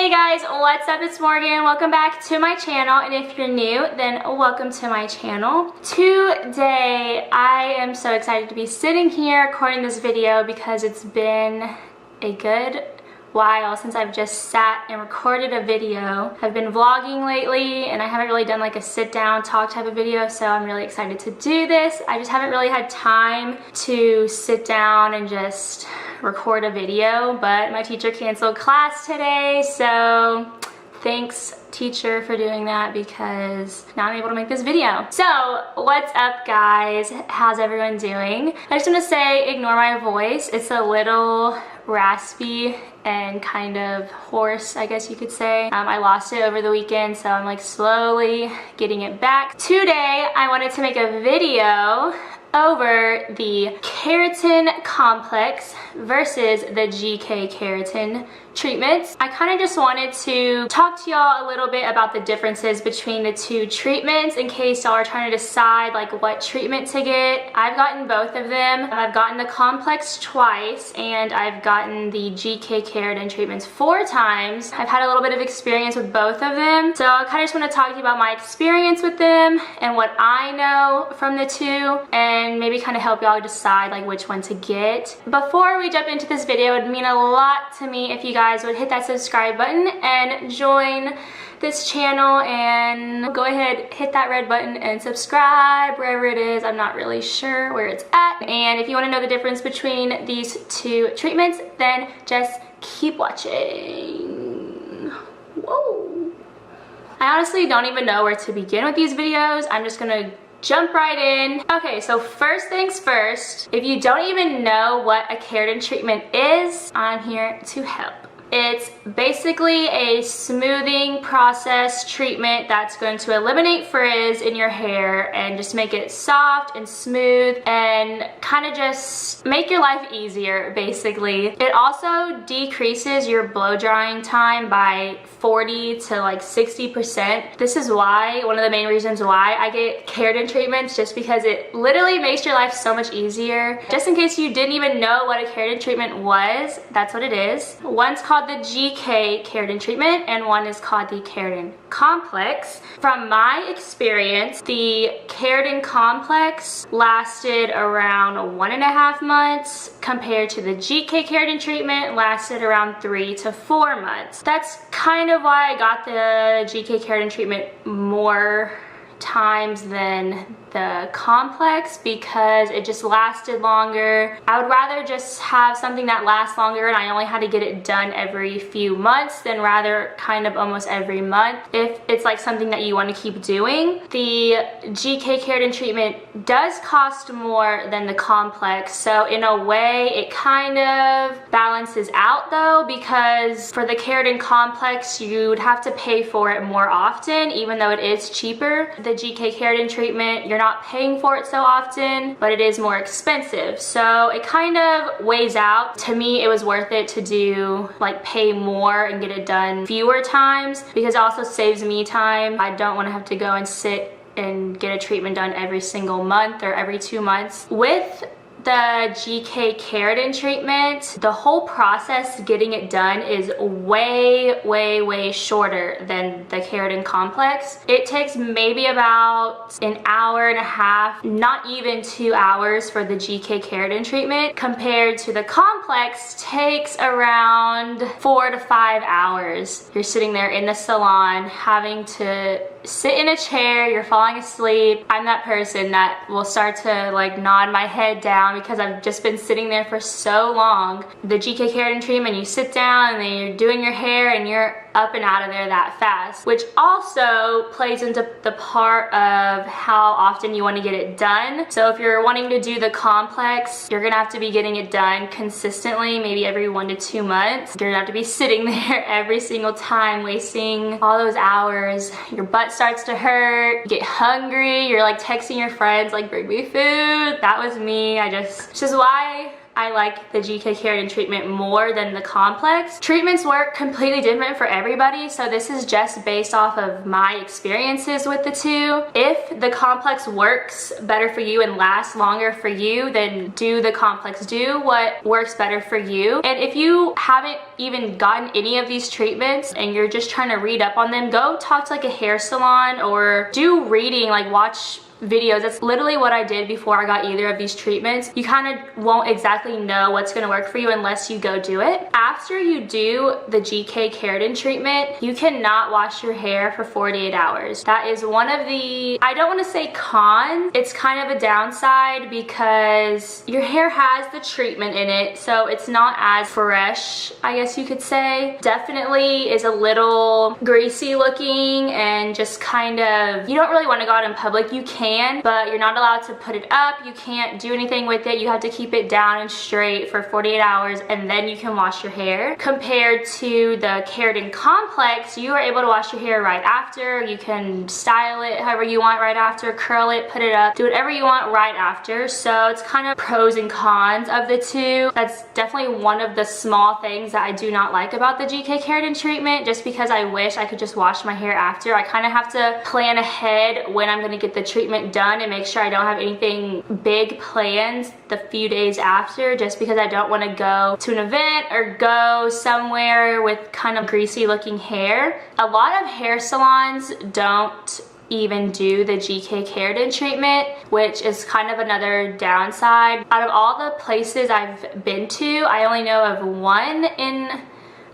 Hey guys, what's up? It's Morgan. Welcome back to my channel, and if you're new, then welcome to my channel. Today, I am so excited to be sitting here recording this video because it's been a good while since I've just sat and recorded a video. I've been vlogging lately and I haven't really done like a sit down talk type of video, so I'm really excited to do this. I just haven't really had time to sit down and just record a video, but my teacher canceled class today, so thanks teacher for doing that because now I'm able to make this video. So what's up guys? How's everyone doing? I just want to say ignore my voice. It's a little raspy and kind of hoarse, I guess you could say. I lost it over the weekend, so I'm like slowly getting it back. Today I wanted to make a video over the keratin complex versus the Gk Keratin treatments. I kind of just wanted to talk to y'all a little bit about the differences between the two treatments in case y'all are trying to decide like what treatment to get. I've gotten both of them. I've gotten the complex twice and I've gotten the Gk Keratin treatments 4 times. I've had a little bit of experience with both of them, so I kind of just want to talk to you about my experience with them and what I know from the two, and maybe kind of help y'all decide like which one to get. Before we jump into this video, it would mean a lot to me if you guys would hit that subscribe button and join this channel, and go ahead, hit that red button and subscribe wherever it is. I'm not really sure where it's at. And if you want to know the difference between these two treatments, then just keep watching. Whoa. I honestly don't even know where to begin with these videos. I'm just gonna jump right in. Okay, so first things first, if you don't even know what a keratin treatment is, I'm here to help. It's basically a smoothing process treatment that's going to eliminate frizz in your hair and just make it soft and smooth and kind of just make your life easier, basically. It also decreases your blow drying time by 40 to like 60%. This is why, one of the main reasons why I get keratin treatments, just because it literally makes your life so much easier. Just in case you didn't even know what a keratin treatment was, that's what it is. One's called the Gk Keratin treatment and one is called the keratin complex. From my experience, the keratin complex lasted around 1.5 months compared to the Gk Keratin treatment lasted around 3 to 4 months. That's kind of why I got the Gk Keratin treatment more times than the complex, because it just lasted longer. I would rather just have something that lasts longer and I only had to get it done every few months than rather kind of almost every month if it's like something that you want to keep doing. The Gk Keratin treatment does cost more than the complex, so in a way it kind of balances out though, because for the keratin complex you would have to pay for it more often even though it is cheaper. The Gk Keratin treatment, you're not paying for it so often, but it is more expensive, so it kind of weighs out. To me, it was worth it to do like pay more and get it done fewer times because it also saves me time. I don't want to have to go and sit and get a treatment done every single month or every 2 months. With the Gk Keratin treatment, the whole process getting it done is way shorter than the keratin complex. It takes maybe about 1.5 hours, not even 2 hours for the Gk Keratin treatment, compared to the complex takes around 4 to 5 hours. You're sitting there in the salon having to sit in a chair, you're falling asleep. I'm that person that will start to like nod my head down because I've just been sitting there for so long. The Gk Keratin treatment, you sit down and then you're doing your hair and you're up and out of there that fast, which also plays into the part of how often you want to get it done. So if you're wanting to do the complex, you're gonna have to be getting it done consistently, maybe every 1 to 2 months. You're gonna have to be sitting there every single time, wasting all those hours. Your butt starts to hurt, you get hungry, you're like texting your friends like bring me food. That was me. Which is why I like the Gk Keratin treatment more than the complex. Treatments work completely different for everybody, so this is just based off of my experiences with the two. If the complex works better for you and lasts longer for you, then do the complex. Do what works better for you. And if you haven't even gotten any of these treatments and you're just trying to read up on them, go talk to like a hair salon or do reading, like watch videos. That's literally what I did before I got either of these treatments. You kind of won't exactly know what's going to work for you unless you go do it. After you do the Gk Keratin treatment, you cannot wash your hair for 48 hours. That is one of the, I don't want to say cons, it's kind of a downside because your hair has the treatment in it, so it's not as fresh, I guess you could say. Definitely is a little greasy looking and just kind of, you don't really want to go out in public. You can, but you're not allowed to put it up. You can't do anything with it. You have to keep it down and straight for 48 hours and then you can wash your hair. Compared to the keratin complex, you are able to wash your hair right after. You can style it however you want right after, curl it, put it up, do whatever you want right after. So it's kind of pros and cons of the two. That's definitely one of the small things that I do not like about the Gk Keratin treatment, just because I wish I could just wash my hair after. I kind of have to plan ahead when I'm going to get the treatment done and make sure I don't have anything big planned the few days after, just because I don't want to go to an event or go somewhere with kind of greasy looking hair. A lot of hair salons don't even do the Gk Keratin treatment, which is kind of another downside. Out of all the places I've been to, I only know of one in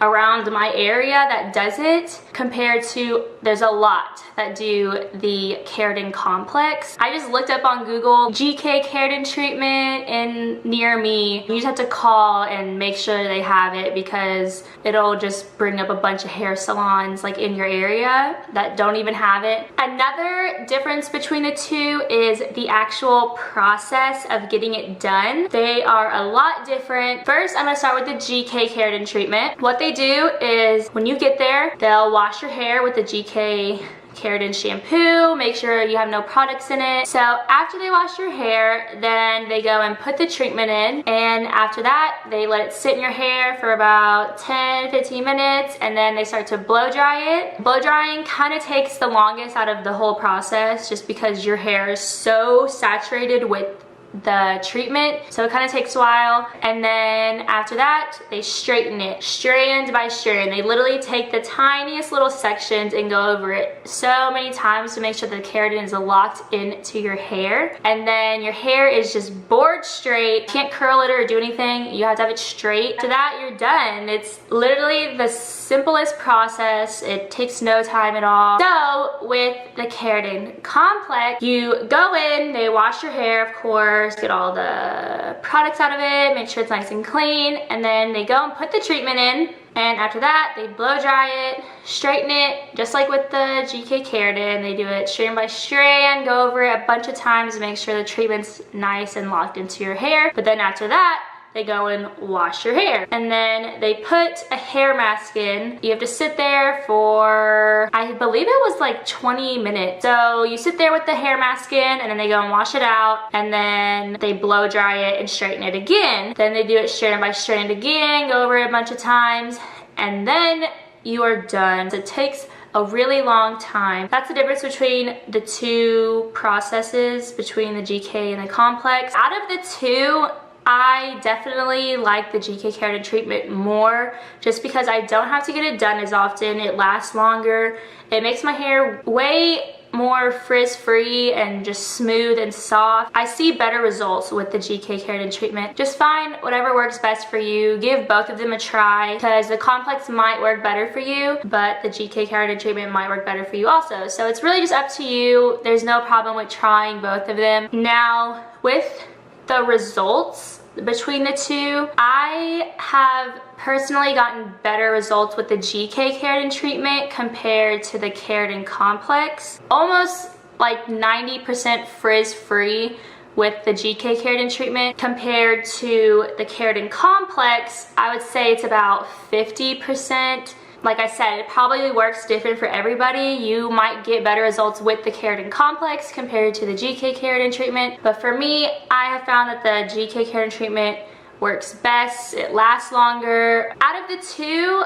around my area that does it, compared to there's a lot that do the keratin complex. I just looked up on Google Gk Keratin treatment in near me. You just have to call and make sure they have it, because it'll just bring up a bunch of hair salons like in your area that don't even have it. Another difference between the two is the actual process of getting it done. They are a lot different. First, I'm gonna start with the Gk Keratin treatment. What they do is when you get there, they'll wash your hair with the Gk Keratin shampoo, make sure you have no products in it. So after they wash your hair, then they go and put the treatment in, and after that they let it sit in your hair for about 10-15 minutes, and then they start to blow dry it. Blow drying kind of takes the longest out of the whole process, just because your hair is so saturated with the treatment, so it kind of takes a while. And then after that they straighten it strand by strand. They literally take the tiniest little sections and go over it so many times to make sure the keratin is locked into your hair, and then your hair is just bored straight. You can't curl it or do anything, you have to have it straight. After that, you're done. It's literally the simplest process. It takes no time at all. So with the keratin complex, you go in, they wash your hair, of course, get all the products out of it, make sure it's nice and clean, and then they go and put the treatment in, and after that they blow dry it, straighten it, just like with the Gk Keratin. They do it strand by strand, go over it a bunch of times to make sure the treatment's nice and locked into your hair. But then after that, they go and wash your hair, and then they put a hair mask in. You have to sit there for, I believe it was like 20 minutes. So you sit there with the hair mask in, and then they go and wash it out, and then they blow dry it and straighten it again. Then they do it strand by strand again, go over it a bunch of times, and then you are done. So it takes a really long time. That's the difference between the two processes, between the Gk and the complex. Out of the two, I definitely like the Gk Keratin treatment more, just because I don't have to get it done as often. It lasts longer. It makes my hair way more frizz-free and just smooth and soft. I see better results with the Gk Keratin treatment. Just find whatever works best for you. Give both of them a try, because the complex might work better for you, but the Gk Keratin treatment might work better for you also. So it's really just up to you. There's no problem with trying both of them. Now, with the results between the two, I have personally gotten better results with the Gk Keratin treatment compared to the keratin complex. Almost like 90% frizz-free with the Gk Keratin treatment compared to the keratin complex. I would say it's about 50%. Like I said, it probably works different for everybody. You might get better results with the keratin complex compared to the Gk Keratin treatment. But for me, I have found that the Gk Keratin treatment works best. It lasts longer. Out of the two,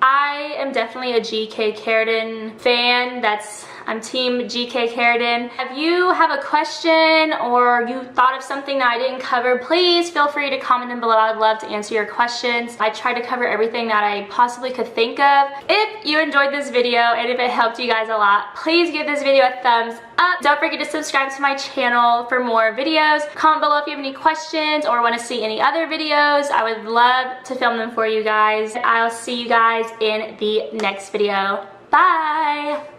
I am definitely a Gk Keratin fan. I'm team Gk Keratin. If you have a question or you thought of something that I didn't cover, please feel free to comment them below. I'd love to answer your questions. I tried to cover everything that I possibly could think of. If you enjoyed this video and if it helped you guys a lot, please give this video a thumbs up. Don't forget to subscribe to my channel for more videos. Comment below if you have any questions or want to see any other videos. I would love to film them for you guys. I'll see you guys in the next video. Bye!